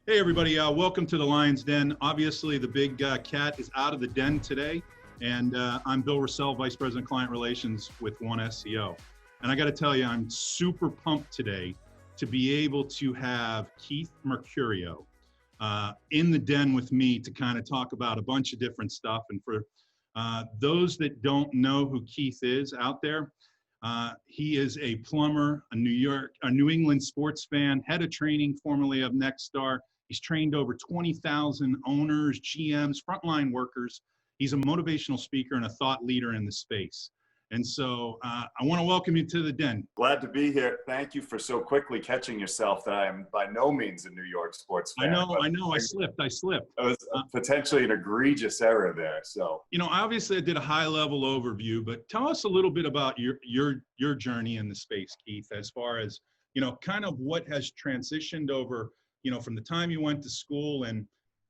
Hey everybody, welcome to the Lion's Den. Obviously the big cat is out of the den today, and I'm Bill Rossell, Vice President Client Relations with One SEO. And I got to tell you, I'm super pumped today to be able to have Keith Mercurio in the den with me to kind of talk about a bunch of different stuff. And for those that don't know who Keith is out there, he is a plumber, a New England sports fan, head of training formerly of Nexstar. He's trained over 20,000 owners, GMs, frontline workers. He's a motivational speaker and a thought leader in the space. And so I want to welcome you to the den. Glad to be here. Thank you for so quickly catching yourself that I am by no means a New York sports fan. I know. I slipped. It was potentially an egregious error there. So, obviously I did a high level overview, but tell us a little bit about your journey in the space, Keith, as far as, kind of what has transitioned over, from the time you went to school and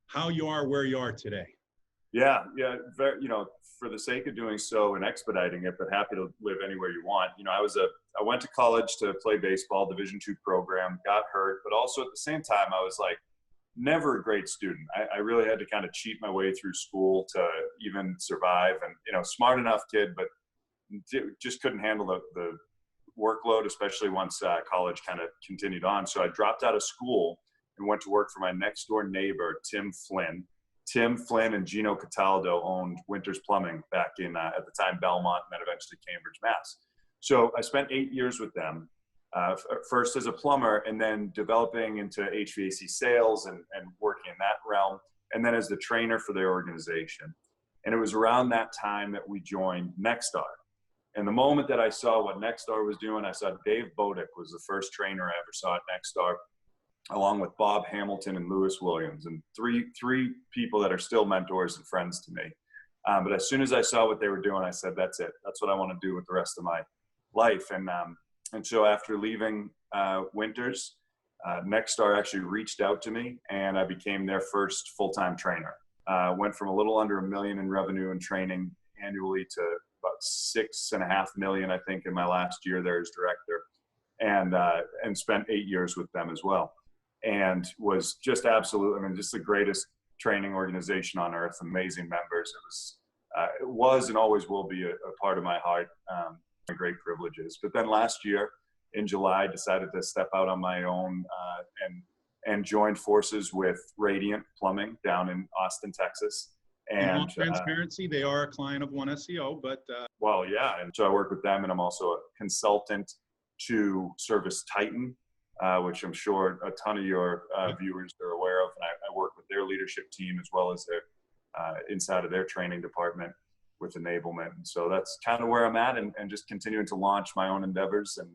how you are where you are today. Yeah. Very, for the sake of doing so and expediting it, but happy to live anywhere you want. I went to college to play baseball, Division II program, got hurt, but also at the same time, I was like never a great student. I really had to kind of cheat my way through school to even survive, and, smart enough kid, but just couldn't handle the workload, especially once college kind of continued on. So I dropped out of school and went to work for my next door neighbor, Tim Flynn. Tim Flynn and Gino Cataldo owned Winters Plumbing back in, at the time, Belmont, and then eventually Cambridge, Mass. So I spent 8 years with them, first as a plumber, and then developing into HVAC sales and working in that realm, and then as the trainer for their organization. And it was around that time that we joined Nexstar. And the moment that I saw what Nexstar was doing, I saw Dave Bodick was the first trainer I ever saw at Nexstar, along with Bob Hamilton and Lewis Williams, and three people that are still mentors and friends to me. But as soon as I saw what they were doing, I said, that's it. That's what I want to do with the rest of my life. And so after leaving Winters, Nexstar actually reached out to me, and I became their first full-time trainer. Went from a little under $1 million in revenue and training annually to about $6.5 million, I think, in my last year there as director, and spent 8 years with them as well. And was just absolutely, just the greatest training organization on earth, amazing members. It was and always will be a part of my heart, great privileges. But then last year in July, I decided to step out on my own and joined forces with Radiant Plumbing down in Austin, Texas. And in all transparency, they are a client of One SEO, but well, yeah. And so I work with them, and I'm also a consultant to Service Titan, which I'm sure a ton of your viewers are aware of. And I work with their leadership team as well as their inside of their training department with enablement. And so that's kind of where I'm at, and just continuing to launch my own endeavors and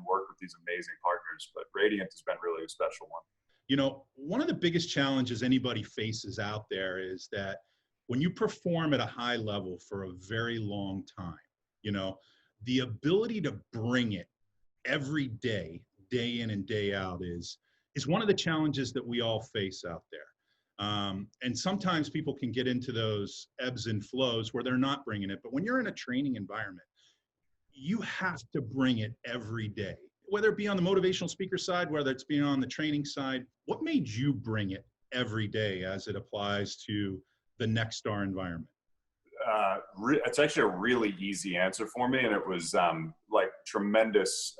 work with these amazing partners. But Radiant has been really a special one. One of the biggest challenges anybody faces out there is that when you perform at a high level for a very long time, the ability to bring it every day, day in and day out is one of the challenges that we all face out there. And sometimes people can get into those ebbs and flows where they're not bringing it. But when you're in a training environment, you have to bring it every day, whether it be on the motivational speaker side, whether it's being on the training side. What made you bring it every day as it applies to the Nexstar environment? It's actually a really easy answer for me. And it was like tremendous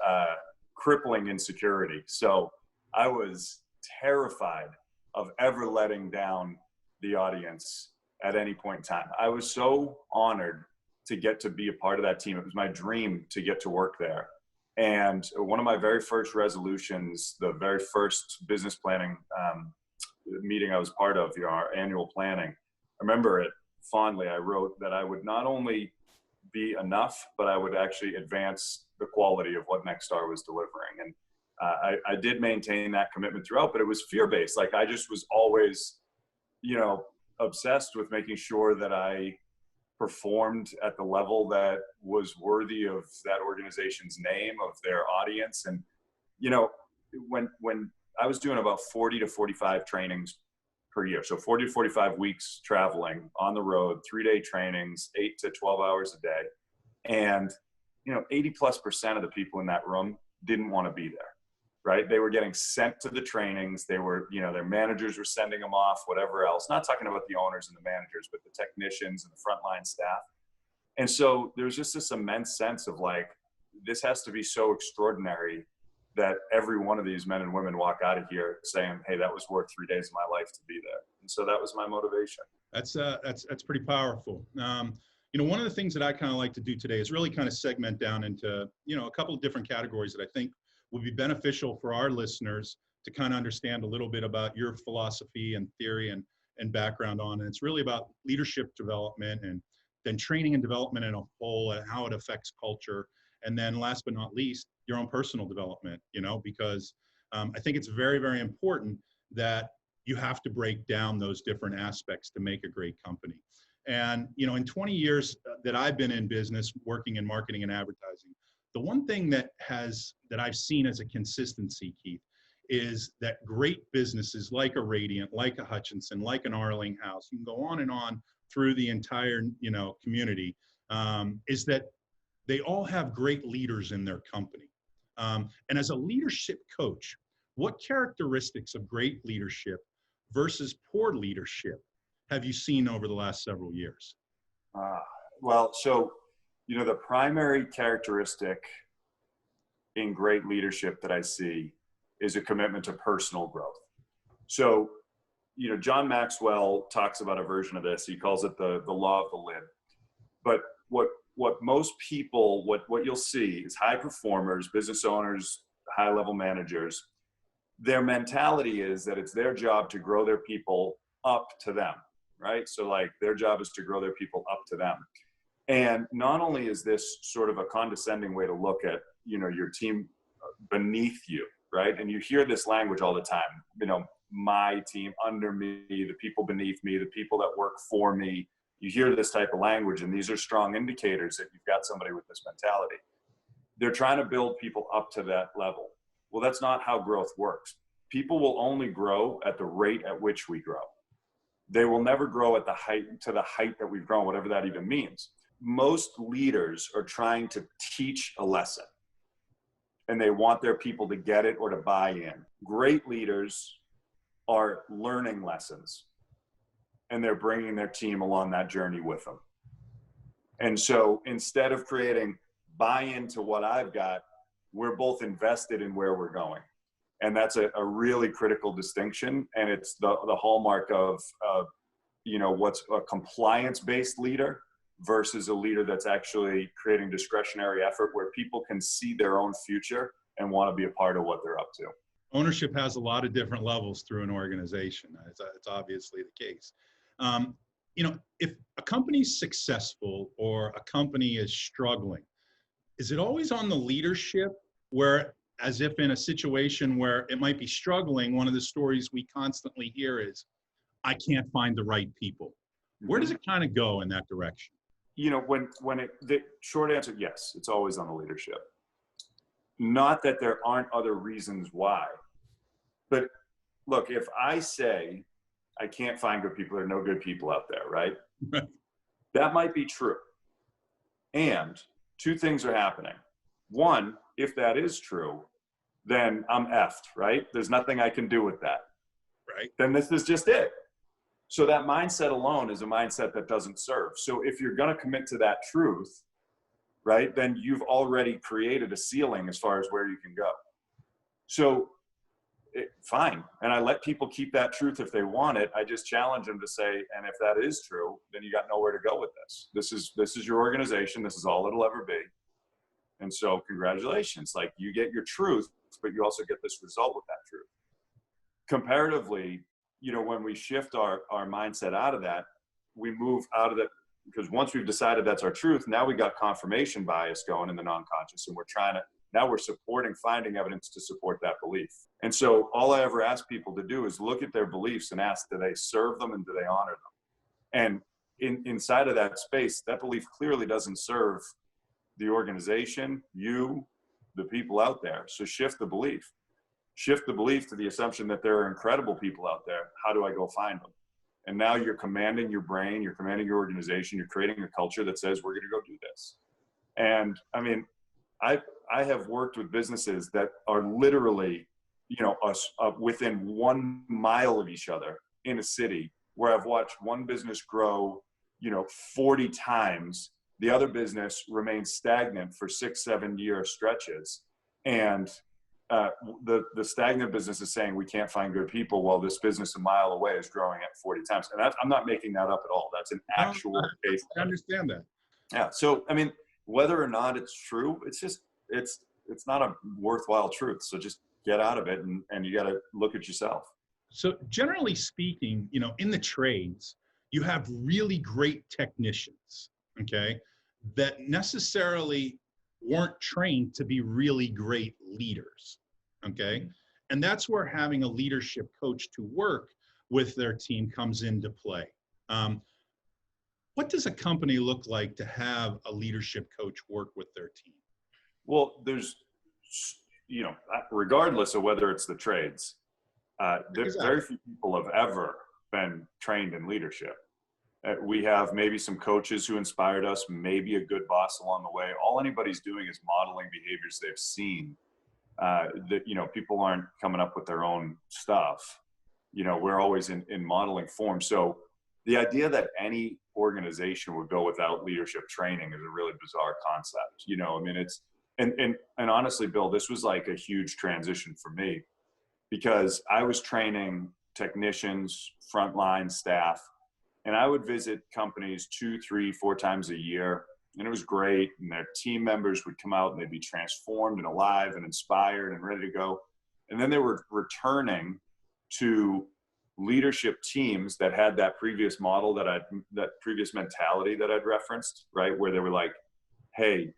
crippling insecurity. So I was terrified of ever letting down the audience at any point in time. I was so honored to get to be a part of that team. It was my dream to get to work there. And one of my very first resolutions, the very first business planning meeting I was part of, our annual planning, I remember it fondly. I wrote that I would not only be enough, but I would actually advance the quality of what Nexstar was delivering. And I did maintain that commitment throughout, but it was fear-based. Like I just was always, obsessed with making sure that I performed at the level that was worthy of that organization's name, of their audience. And, when I was doing about 40 to 45 trainings per year, so 40 to 45 weeks traveling on the road, 3-day trainings, 8 to 12 hours a day. And, 80+% of the people in that room didn't want to be there, right? They were getting sent to the trainings. They were, you know, their managers were sending them off, whatever else. Not talking about the owners and the managers, but the technicians and the frontline staff. And so there's just this immense sense of like, this has to be so extraordinary that every one of these men and women walk out of here saying, hey, that was worth 3 days of my life to be there. And so that was my motivation. That's pretty powerful. You know, one of the things that I kind of like to do today is really kind of segment down into, you know, a couple of different categories that I think would be beneficial for our listeners to kind of understand a little bit about your philosophy and theory and background on. And it's really about leadership development and then training and development in a whole and how it affects culture. And then last but not least, your own personal development, you know, because I think it's very, very important that you have to break down those different aspects to make a great company. And, you know, in 20 years that I've been in business working in marketing and advertising, the one thing that I've seen as a consistency, Keith, is that great businesses like a Radiant, like a Hutchinson, like an Arling House, you can go on and on through the entire, you know, community, is that they all have great leaders in their company. And as a leadership coach, what characteristics of great leadership versus poor leadership have you seen over the last several years? Well, so, you know, the primary characteristic in great leadership that I see is a commitment to personal growth. So, you know, John Maxwell talks about a version of this. He calls it the law of the lid. But what most people, what you'll see is high performers, business owners, high-level managers, their mentality is that it's their job to grow their people up to them, right? So like their job is to grow their people up to them. And not only is this sort of a condescending way to look at, you know, your team beneath you, right? And you hear this language all the time, you know, my team under me, the people beneath me, the people that work for me. You hear this type of language, and these are strong indicators that you've got somebody with this mentality. They're trying to build people up to that level. Well, that's not how growth works. People will only grow at the rate at which we grow. They will never grow at the height that we've grown, whatever that even means. Most leaders are trying to teach a lesson, and they want their people to get it or to buy in. Great leaders are learning lessons, and they're bringing their team along that journey with them. And so instead of creating buy-in to what I've got, we're both invested in where we're going. And that's a really critical distinction. And it's the hallmark of you know, what's a compliance-based leader versus a leader that's actually creating discretionary effort where people can see their own future and want to be a part of what they're up to. Ownership has a lot of different levels through an organization. It's obviously the case. You know, if a company's successful or a company is struggling, is it always on the leadership where, as if in a situation where it might be struggling, one of the stories we constantly hear is, I can't find the right people. Where does it kind of go in that direction? You know, the short answer, yes, it's always on the leadership. Not that there aren't other reasons why, but look, if I say I can't find good people, there are no good people out there, right? That might be true. And two things are happening. One, if that is true, then I'm effed, right? There's nothing I can do with that. Right. Then this is just it. So that mindset alone is a mindset that doesn't serve. So if you're going to commit to that truth, right, then you've already created a ceiling as far as where you can go. So fine. And I let people keep that truth if they want it. I just challenge them to say, and if that is true, then you got nowhere to go with this. This is your organization. This is all it'll ever be. And so congratulations. Like, you get your truth, but you also get this result with that truth. Comparatively, you know, when we shift our mindset out of that, we move out of that, because once we've decided that's our truth, now we got confirmation bias going in the non-conscious, and now we're supporting, finding evidence to support that belief. And so all I ever ask people to do is look at their beliefs and ask, do they serve them and do they honor them? And inside of that space, that belief clearly doesn't serve the organization, you, the people out there. So shift the belief. Shift the belief to the assumption that there are incredible people out there. How do I go find them? And now you're commanding your brain, you're commanding your organization, you're creating a culture that says, we're going to go do this. And I mean, I have worked with businesses that are literally within 1 mile of each other in a city where I've watched one business grow, 40 times. The other business remains stagnant for 6-7 year stretches. And the stagnant business is saying we can't find good people, while this business a mile away is growing at 40 times. And I'm not making that up at all. That's an actual case. I understand that. Yeah. So, I mean, whether or not it's true, it's not a worthwhile truth. So just get out of it, and you got to look at yourself. So generally speaking, in the trades, you have really great technicians, okay, that necessarily weren't trained to be really great leaders, okay? And that's where having a leadership coach to work with their team comes into play. What does a company look like to have a leadership coach work with their team? Well, there's, regardless of whether it's the trades, very few people have ever been trained in leadership. We have maybe some coaches who inspired us, maybe a good boss along the way. All anybody's doing is modeling behaviors they've seen. People aren't coming up with their own stuff. We're always in modeling form. So the idea that any organization would go without leadership training is a really bizarre concept. It's, and honestly, Bill, this was like a huge transition for me, because I was training technicians, frontline staff, and I would visit companies 2, 3, 4 times a year. And it was great. And their team members would come out and they'd be transformed and alive and inspired and ready to go. And then they were returning to leadership teams that had that previous model, that previous mentality that I'd referenced, right? Where they were like, hey,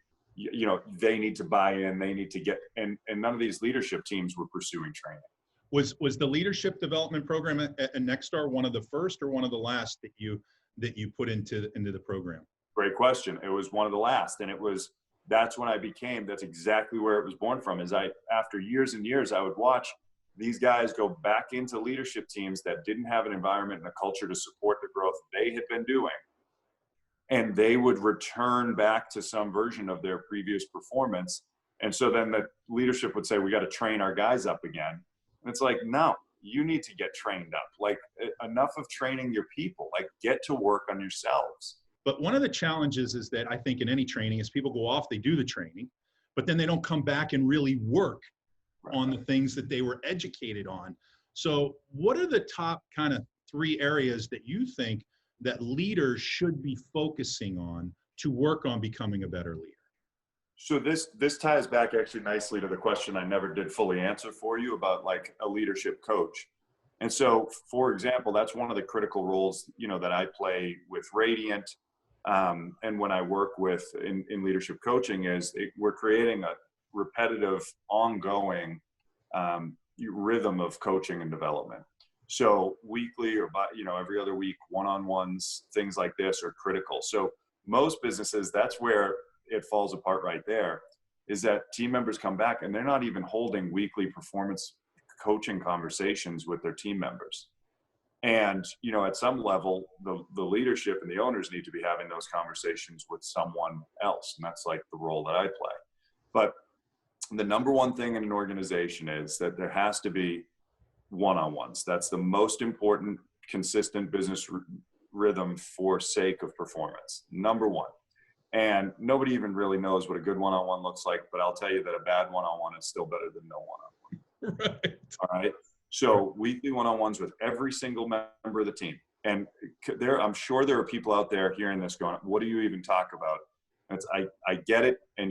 they need to buy in, they need to get, and none of these leadership teams were pursuing training. Was the leadership development program at Nexstar one of the first or one of the last that you put into the program? Great question. It was one of the last, and that's when that's exactly where it was born from. After years and years, I would watch these guys go back into leadership teams that didn't have an environment and a culture to support the growth they had been doing. And they would return back to some version of their previous performance. And so then the leadership would say, we got to train our guys up again. And it's like, no, you need to get trained up. Like, enough of training your people, like, get to work on yourselves. But one of the challenges is that I think in any training is people go off, they do the training, but then they don't come back and really work on the things that they were educated on. So what are the top kind of 3 areas that you think that leaders should be focusing on to work on becoming a better leader? So this ties back actually nicely to the question I never did fully answer for you about like a leadership coach. And so, for example, that's one of the critical roles, that I play with Radiant. And when I work in leadership coaching we're creating a repetitive, ongoing rhythm of coaching and development. So weekly or every other week, one-on-ones, things like this are critical. So most businesses, that's where it falls apart right there, is that team members come back and they're not even holding weekly performance coaching conversations with their team members. And, at some level, the leadership and the owners need to be having those conversations with someone else. And that's like the role that I play. But the number one thing in an organization is that there has to be one-on-ones. That's the most important, consistent business rhythm for sake of performance. Number one. And nobody even really knows what a good one-on-one looks like, but I'll tell you that a bad one-on-one is still better than no one-on-one. Right. All right. So weekly one-on-ones with every single member of the team. And I'm sure there are people out there hearing this going, what do you even talk about? I get it. And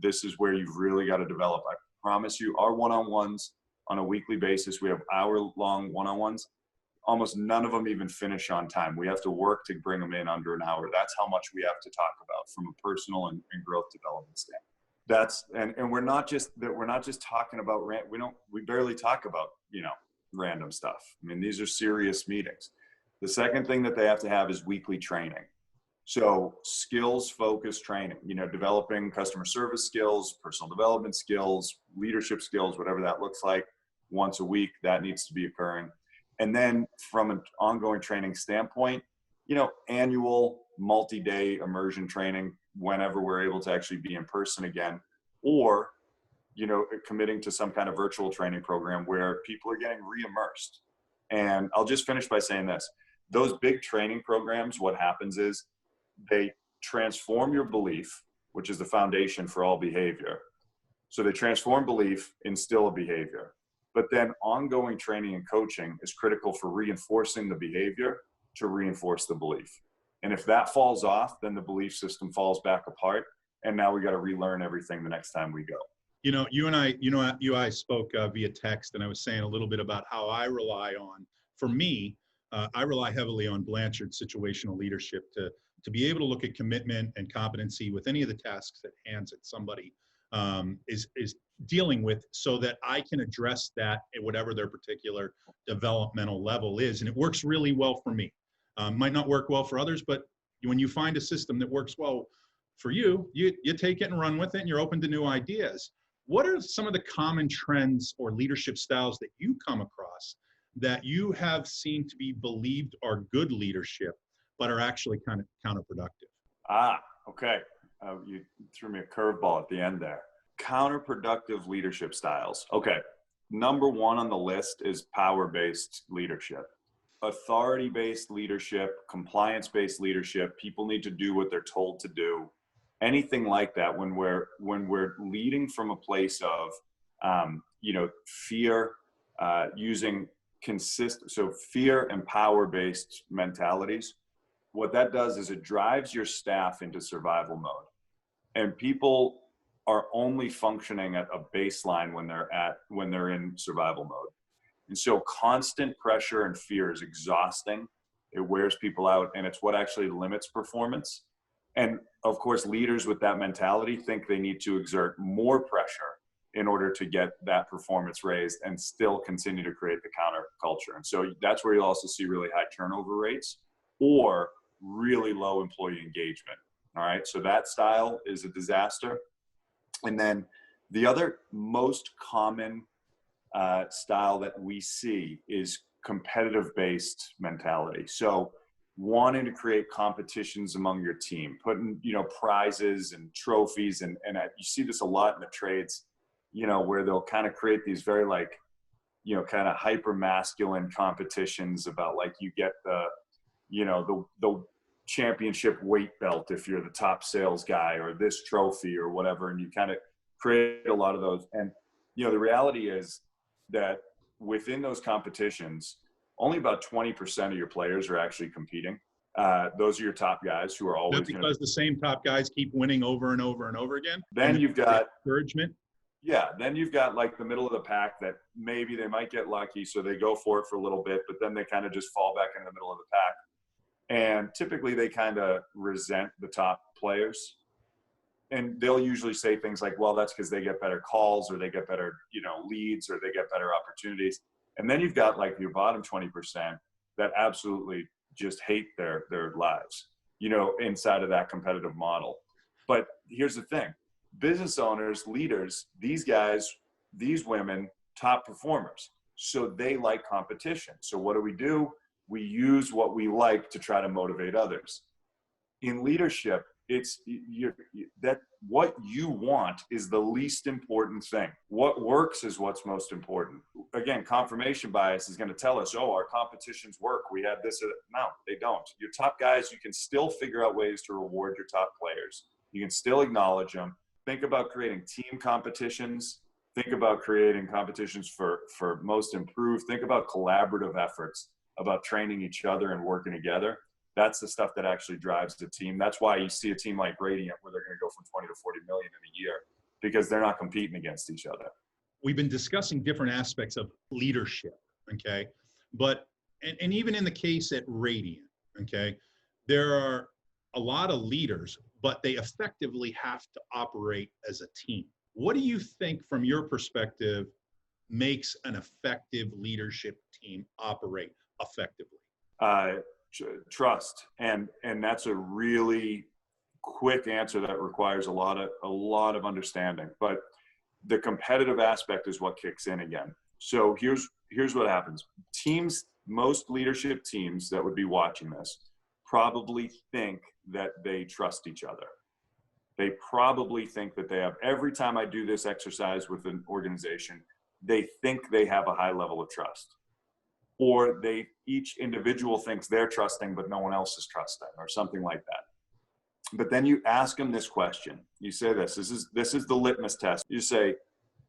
this is where you've really got to develop. I promise you, our one-on-ones on a weekly basis, we have hour-long one-on-ones. Almost none of them even finish on time. We have to work to bring them in under an hour. That's how much we have to talk about from a personal and growth development standpoint. And we're not just talking about we barely talk about random stuff. I mean, these are serious meetings. The second thing that they have to have is weekly training. So skills focused training, developing customer service skills, personal development skills, leadership skills, whatever that looks like. Once a week, that needs to be occurring. And then from an ongoing training standpoint, annual multi-day immersion training whenever we're able to actually be in person again, or committing to some kind of virtual training program where people are getting re-immersed. And I'll just finish by saying this. Those big training programs, what happens is they transform your belief, which is the foundation for all behavior. So they transform belief, instill a behavior. But then ongoing training and coaching is critical for reinforcing the behavior to reinforce the belief. And if that falls off, then the belief system falls back apart. And now we got to relearn everything the next time we go. You and I spoke via text, and I was saying a little bit about how I rely on, for me, I rely heavily on Blanchard's situational leadership to be able to look at commitment and competency with any of the tasks that hands at somebody is dealing with, so that I can address that at whatever their particular developmental level is. And it works really well for me. Might not work well for others, but when you find a system that works well for you, you take it and run with it, and you're open to new ideas. What are some of the common trends or leadership styles that you come across that you have seen to be believed are good leadership, but are actually kind of counterproductive? Okay. You threw me a curveball at the end there. Counterproductive leadership styles. Okay. Number one on the list is power-based leadership. Authority-based leadership, compliance-based leadership. People need to do what they're told to do. Anything like that, when we're leading from a place of fear, using fear and power-based mentalities, what that does is it drives your staff into survival mode. And people are only functioning at a baseline when they're in survival mode. And so constant pressure and fear is exhausting. It wears people out, and it's what actually limits performance. And of course, leaders with that mentality think they need to exert more pressure in order to get that performance raised and still continue to create the counter culture. And so that's where you'll also see really high turnover rates or really low employee engagement. All right. So that style is a disaster. And then the other most common style that we see is competitive-based mentality. So wanting to create competitions among your team, putting, prizes and trophies. And you see this a lot in the trades, where they'll kind of create these very kind of hyper masculine competitions about you get the championship weight belt if you're the top sales guy, or this trophy or whatever. And you kind of create a lot of those. And, the reality is that within those competitions, only about 20% of your players are actually competing. Those are your top guys who are always because the same top guys keep winning over and over and over again. Then you've got encouragement. Yeah. Then you've got the middle of the pack that maybe they might get lucky, so they go for it for a little bit, but then they kind of just fall back in the middle of the pack. And typically they kind of resent the top players. And they'll usually say things like, well, that's because they get better calls, or they get better, leads, or they get better opportunities. And then you've got your bottom 20% that absolutely just hate their lives, inside of that competitive model. But here's the thing. Business owners, leaders, these guys, these women, top performers. So they like competition. So what do? We use what we like to try to motivate others. In leadership, it's that what you want is the least important thing. What works is what's most important. Again, confirmation bias is going to tell us, our competitions work. We have this. No, they don't. Your top guys, you can still figure out ways to reward your top players. You can still acknowledge them. Think about creating team competitions. Think about creating competitions for most improved. Think about collaborative efforts, about training each other and working together. That's the stuff that actually drives the team. That's why you see a team like Radiant where they're going to go from 20 to 40 million in a year, because they're not competing against each other. We've been discussing different aspects of leadership, okay? But, and even in the case at Radiant, okay, there are a lot of leaders, but they effectively have to operate as a team. What do you think, from your perspective, makes an effective leadership team operate effectively? Trust. And that's a really quick answer that requires a lot of understanding. But the competitive aspect is what kicks in again. So here's what happens. Most leadership teams that would be watching this probably think that they trust each other. They probably think that they have, every time I do this exercise with an organization, they think they have a high level of trust. Or each individual thinks they're trusting, but no one else is trusting, or something like that. But then you ask them this question. You say this is the litmus test. You say,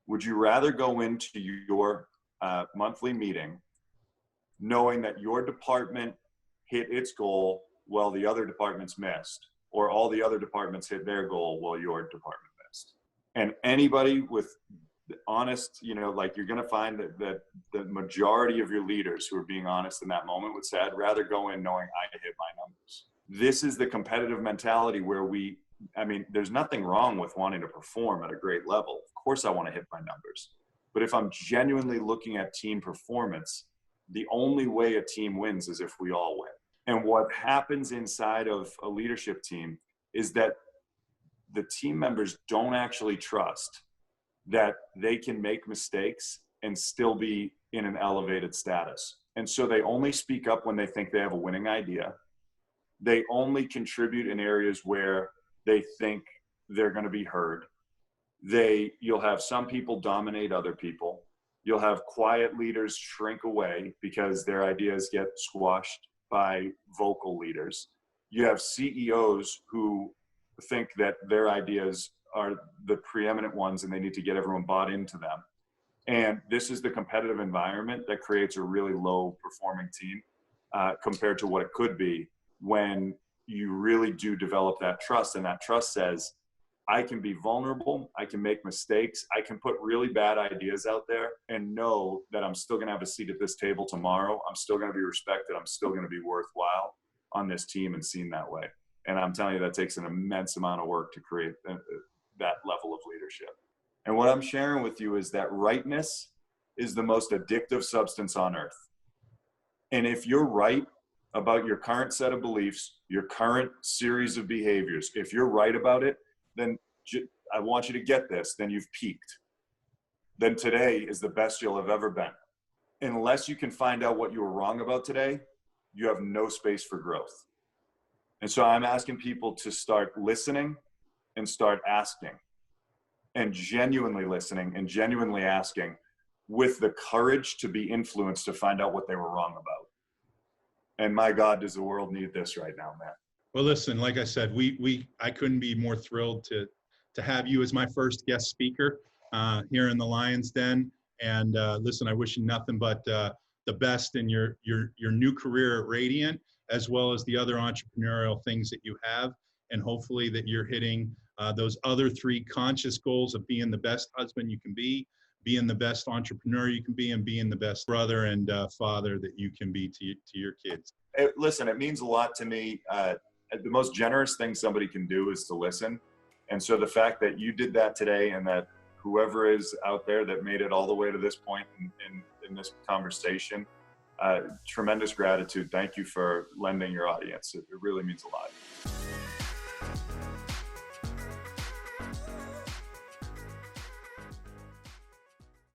would you rather go into your monthly meeting knowing that your department hit its goal while the other departments missed, or all the other departments hit their goal while your department missed? And anybody with honest, like, you're going to find that the majority of your leaders who are being honest in that moment would say, I'd rather go in knowing I hit my numbers. This is the competitive mentality where there's nothing wrong with wanting to perform at a great level. Of course I want to hit my numbers. But if I'm genuinely looking at team performance, the only way a team wins is if we all win. And what happens inside of a leadership team is that the team members don't actually trust that they can make mistakes and still be in an elevated status. And so they only speak up when they think they have a winning idea. They only contribute in areas where they think they're going to be heard. You'll have some people dominate other people. You'll have quiet leaders shrink away because their ideas get squashed by vocal leaders. You have CEOs who think that their ideas are the preeminent ones and they need to get everyone bought into them. And this is the competitive environment that creates a really low performing team compared to what it could be when you really do develop that trust. And that trust says, I can be vulnerable, I can make mistakes, I can put really bad ideas out there and know that I'm still going to have a seat at this table tomorrow. I'm still going to be respected. I'm still going to be worthwhile on this team and seen that way. And I'm telling you, that takes an immense amount of work to create that level of leadership. And what I'm sharing with you is that rightness is the most addictive substance on earth. And if you're right about your current set of beliefs, your current series of behaviors, if you're right about it, then I want you to get this, then you've peaked. Then today is the best you'll have ever been. Unless you can find out what you were wrong about today, you have no space for growth. And so I'm asking people to start listening and start asking, and genuinely listening and genuinely asking with the courage to be influenced to find out what they were wrong about. And my God, does the world need this right now, man? Well, listen, like I said, I couldn't be more thrilled to have you as my first guest speaker here in the Lions Den. And listen, I wish you nothing but the best in your new career at Radiant, as well as the other entrepreneurial things that you have. And hopefully that you're hitting those other 3 conscious goals of being the best husband you can be, being the best entrepreneur you can be, and being the best brother and father that you can be to your kids. Listen, it means a lot to me. The most generous thing somebody can do is to listen. And so the fact that you did that today, and that whoever is out there that made it all the way to this point in this conversation, tremendous gratitude. Thank you for lending your audience. It really means a lot.